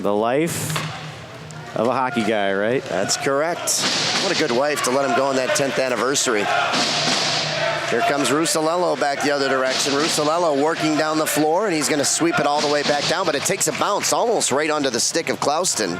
The life of a hockey guy, right? That's correct. What a good wife to let him go on that 10th anniversary. Here comes Russalello back the other direction. Russalello working down the floor, and he's going to sweep it all the way back down, but it takes a bounce almost right onto the stick of Clouston.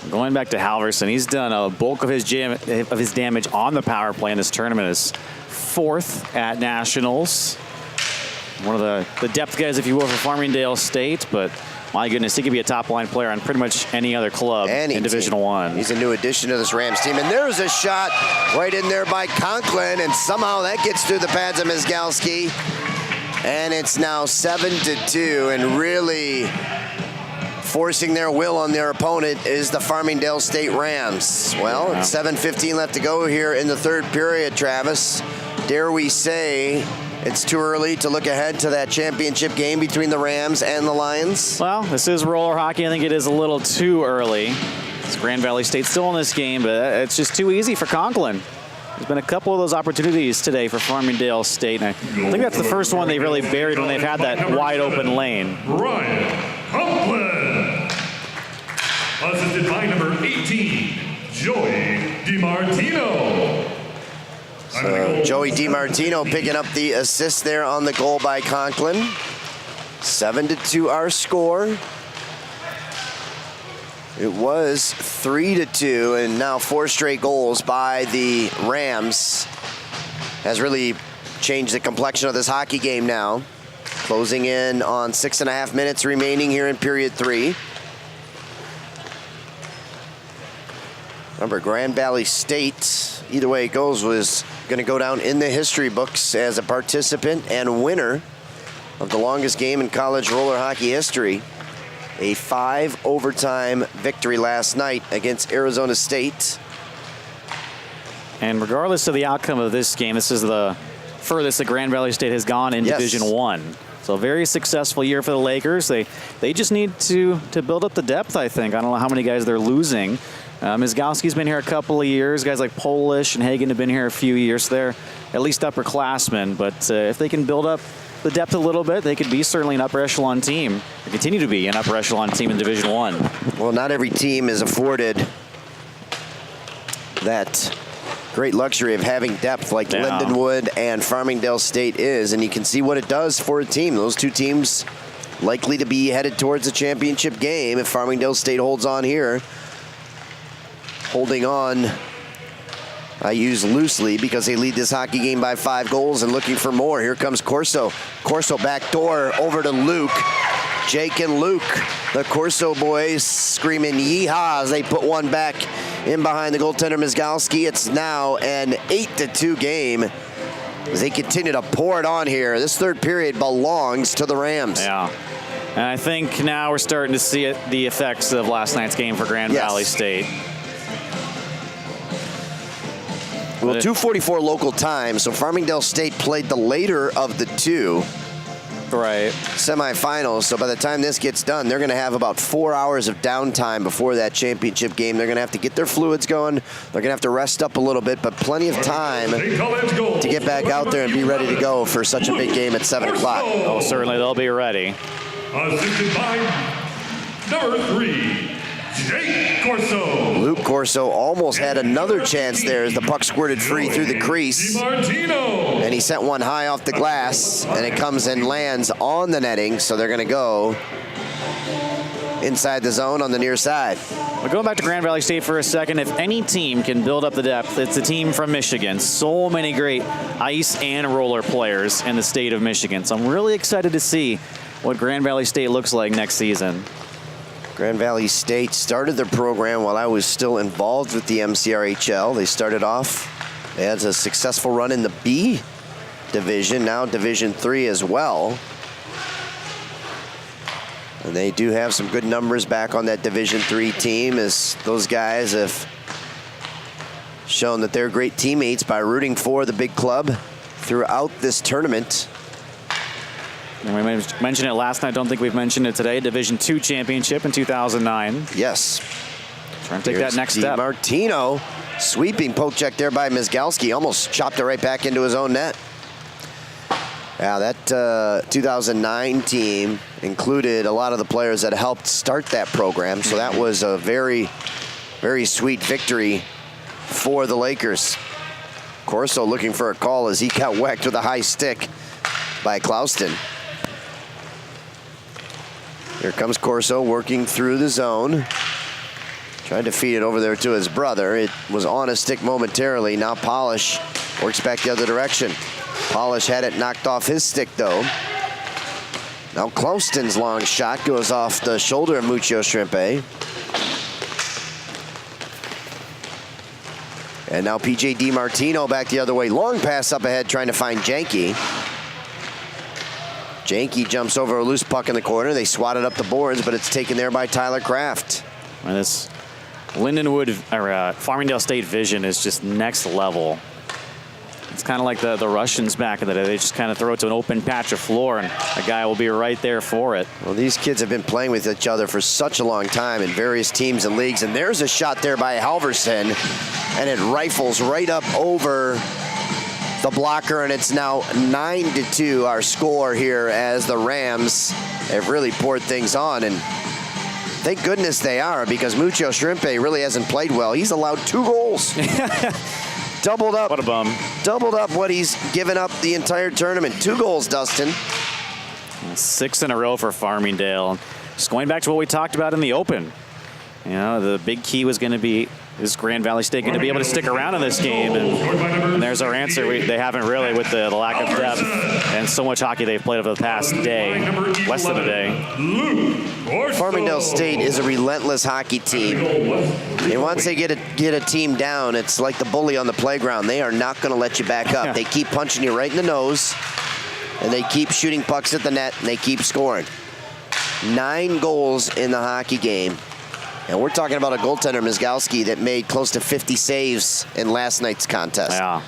Going back to Halverson, he's done a bulk of his damage on the power play in this tournament. Is 4th at Nationals. One of the depth guys, if you will, for Farmingdale State, but my goodness, he could be a top-line player on pretty much any other club in Division I. He's a new addition to this Rams team, and there's a shot right in there by Conklin, and somehow that gets through the pads of Mizgalski, and it's now 7-2, and really forcing their will on their opponent is the Farmingdale State Rams. Well, it's 7:15 left to go here in the third period, Travis. Dare we say it's too early to look ahead to that championship game between the Rams and the Lions? Well, this is roller hockey. I think it is a little too early. It's Grand Valley State still in this game, but it's just too easy for Conklin. There's been a couple of those opportunities today for Farmingdale State, and I think that's the first one they've really buried when they've had that wide open lane. Ryan Conklin. Assisted by number 18, Joey DiMartino. So Joey DiMartino picking up the assist there on the goal by Conklin. 7-2 our score. It was 3-2, and now 4 straight goals by the Rams has really changed the complexion of this hockey game now. Closing in on 6.5 minutes remaining here in period 3. Remember, Grand Valley State, either way it goes, was going to go down in the history books as a participant and winner of the longest game in college roller hockey history. A 5-overtime victory last night against Arizona State. And regardless of the outcome of this game, this is the furthest that Grand Valley State has gone in Division I. So a very successful year for the Lakers. They just need to build up the depth, I think. I don't know how many guys they're losing. Mizgalski's been here a couple of years. Guys like Polish and Hagen have been here a few years. So they're at least upperclassmen. But if they can build up the depth a little bit, they could be certainly an upper echelon team, or continue to be an upper echelon team in Division I. Well, not every team is afforded that great luxury of having depth like Lindenwood and Farmingdale State is, and you can see what it does for a team. Those two teams likely to be headed towards a championship game if Farmingdale State holds on here. Holding on, I use loosely because they lead this hockey game by 5 goals and looking for more. Here comes Corso. Corso back door over to Luke. Jake and Luke, the Corso boys, screaming yeehaw as they put one back in behind the goaltender Mizgalski. It's now an 8-2 game as they continue to pour it on here. This third period belongs to the Rams. Yeah. And I think now we're starting to see the effects of last night's game for Grand Valley State. Well, 2:44 local time, so Farmingdale State played the later of the two semifinals. So by the time this gets done, they're going to have about 4 hours of downtime before that championship game. They're going to have to get their fluids going. They're going to have to rest up a little bit, but plenty of time to get back out there and be ready to go for such a big game at 7 o'clock. Oh, certainly they'll be ready. Assisted by number 3, Jake Corso. Luke Corso almost had another chance there as the puck squirted free through the crease. And he sent one high off the glass, and it comes and lands on the netting, so they're going to go inside the zone on the near side. We're going back to Grand Valley State for a second. If any team can build up the depth, it's a team from Michigan. So many great ice and roller players in the state of Michigan. So I'm really excited to see what Grand Valley State looks like next season. Grand Valley State started their program while I was still involved with the MCRHL. They started off as a successful run in the B division, now Division III as well. And they do have some good numbers back on that Division III team, as those guys have shown that they're great teammates by rooting for the big club throughout this tournament. And we mentioned it last night. I don't think we've mentioned it today. Division II championship in 2009. Yes. Trying to take that next step. Martino sweeping poke check there by Mizgalski. Almost chopped it right back into his own net. Yeah, that 2009 team included a lot of the players that helped start that program, so that was a very, very sweet victory for the Lakers. Corso looking for a call as he got whacked with a high stick by Clouston. Here comes Corso working through the zone. Tried to feed it over there to his brother. It was on his stick momentarily. Now Polish works back the other direction. Polish had it knocked off his stick, though. Now Clouston's long shot goes off the shoulder of Muccio Shrimpe. And now P.J. DiMartino back the other way. Long pass up ahead trying to find Janke. Janke jumps over a loose puck in the corner. They swat it up the boards, but it's taken there by Tyler Kraft. And this Lindenwood, or Farmingdale State vision is just next level. It's kind of like the Russians back in the day. They just kind of throw it to an open patch of floor, and a guy will be right there for it. Well, these kids have been playing with each other for such a long time in various teams and leagues. And there's a shot there by Halverson, and it rifles right up over the blocker, and it's now 9-2 our score here as the Rams have really poured things on. And thank goodness they are, because Muccio Shrimpe really hasn't played well. He's allowed 2 goals. Doubled up. What a bum. Doubled up what he's given up the entire tournament. 2 goals, Dustin. 6 in a row for Farmingdale. Just going back to what we talked about in the Open. You know, the big key was going to be, is Grand Valley State going to be able to stick around in this game? And there's our answer. They haven't really, with the lack of depth and so much hockey they've played over the past day, less than a day. Farmingdale State is a relentless hockey team. And once they get a team down, it's like the bully on the playground. They are not going to let you back up. They keep punching you right in the nose, and they keep shooting pucks at the net, and they keep scoring. 9 goals in the hockey game. And we're talking about a goaltender, Mizgalski, that made close to 50 saves in last night's contest. Yeah.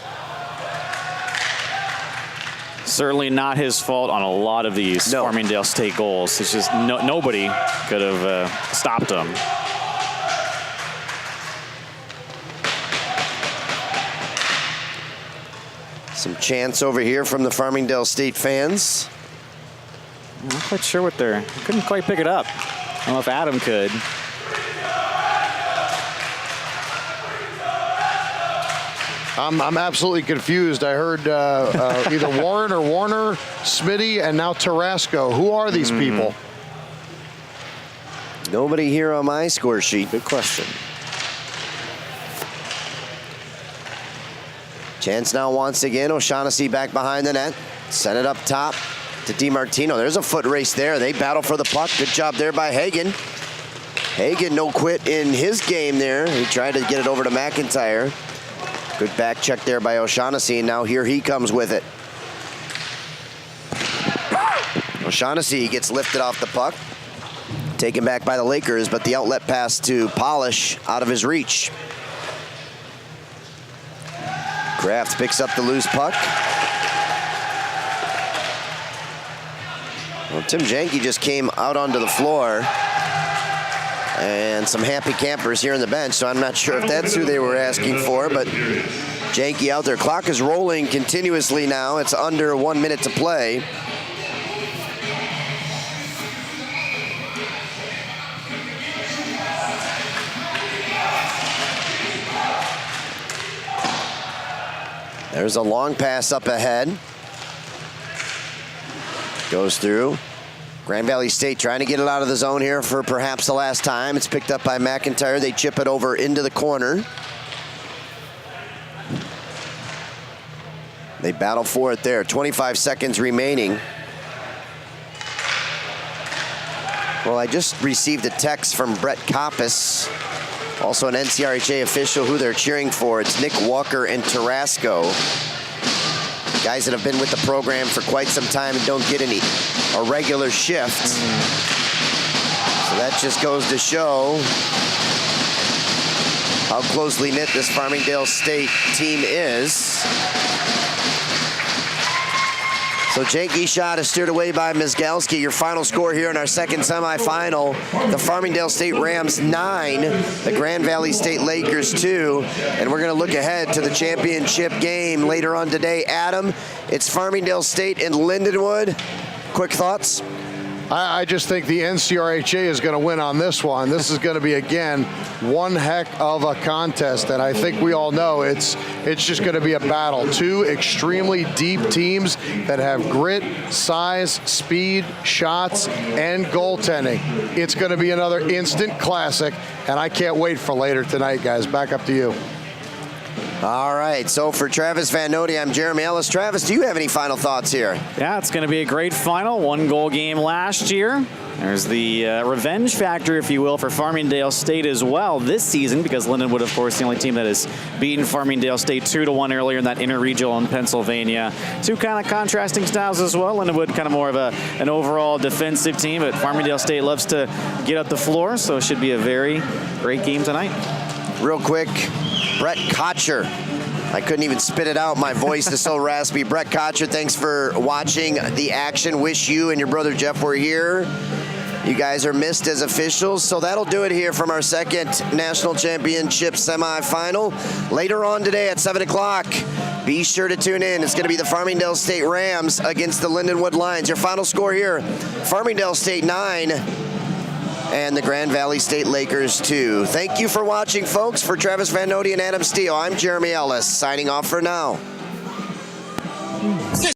Certainly not his fault on a lot of these Farmingdale State goals. It's just nobody could have stopped him. Some chants over here from the Farmingdale State fans. I'm not quite sure what they're... Couldn't quite pick it up. I don't know if Adam could. I'm absolutely confused. I heard either Warren or Warner, Smitty, and now Tarasco. Who are these people? Nobody here on my score sheet. Good question. Chance now once again. O'Shaughnessy back behind the net. Send it up top to DiMartino. There's a foot race there. They battle for the puck. Good job there by Hagen. Hagen no quit in his game there. He tried to get it over to McIntyre. Good back check there by O'Shaughnessy, and now here he comes with it. O'Shaughnessy gets lifted off the puck. Taken back by the Lakers, but the outlet pass to Polish out of his reach. Kraft picks up the loose puck. Well, Tim Janke just came out onto the floor. And some happy campers here on the bench, so I'm not sure if that's who they were asking for, but Janke out there. Clock is rolling continuously now. It's under 1 minute to play. There's a long pass up ahead. Goes through. Grand Valley State trying to get it out of the zone here for perhaps the last time. It's picked up by McIntyre. They chip it over into the corner. They battle for it there. 25 seconds remaining. Well, I just received a text from Brett Koppes, also an NCRHA official who they're cheering for. It's Nick Walker and Tarasco. Guys that have been with the program for quite some time and don't get a regular shift. So that just goes to show how closely knit this Farmingdale State team is. So Janky shot is steered away by Mizgalski. Your final score here in our second semifinal, the Farmingdale State Rams 9, the Grand Valley State Lakers 2. And we're going to look ahead to the championship game later on today. Adam, it's Farmingdale State and Lindenwood. Quick thoughts? I just think the NCRHA is going to win on this one. This is going to be, again, one heck of a contest, and I think we all know it's just going to be a battle. Two extremely deep teams that have grit, size, speed, shots, and goaltending. It's going to be another instant classic, and I can't wait for later tonight, guys. Back up to you. All right, so for Travis Van Nody, I'm Jeremy Ellis. Travis, do you have any final thoughts here? Yeah, it's going to be a great final. 1-goal game last year. There's the revenge factor, if you will, for Farmingdale State as well this season, because Lindenwood, of course, the only team that has beaten Farmingdale State 2-1 earlier in that interregional in Pennsylvania. Two kind of contrasting styles as well. Lindenwood kind of more of an overall defensive team, but Farmingdale State loves to get up the floor, so it should be a very great game tonight. Real quick, Brett Kocher. I couldn't even spit it out. My voice is so raspy. Brett Kocher, thanks for watching the action. Wish you and your brother Jeff were here. You guys are missed as officials. So that'll do it here from our second national championship semifinal. Later on today at 7 o'clock, be sure to tune in. It's going to be the Farmingdale State Rams against the Lindenwood Lions. Your final score here, Farmingdale State 9. And the Grand Valley State Lakers 2. Thank you for watching, folks. For Travis Van Nody and Adam Steele, I'm Jeremy Ellis, signing off for now.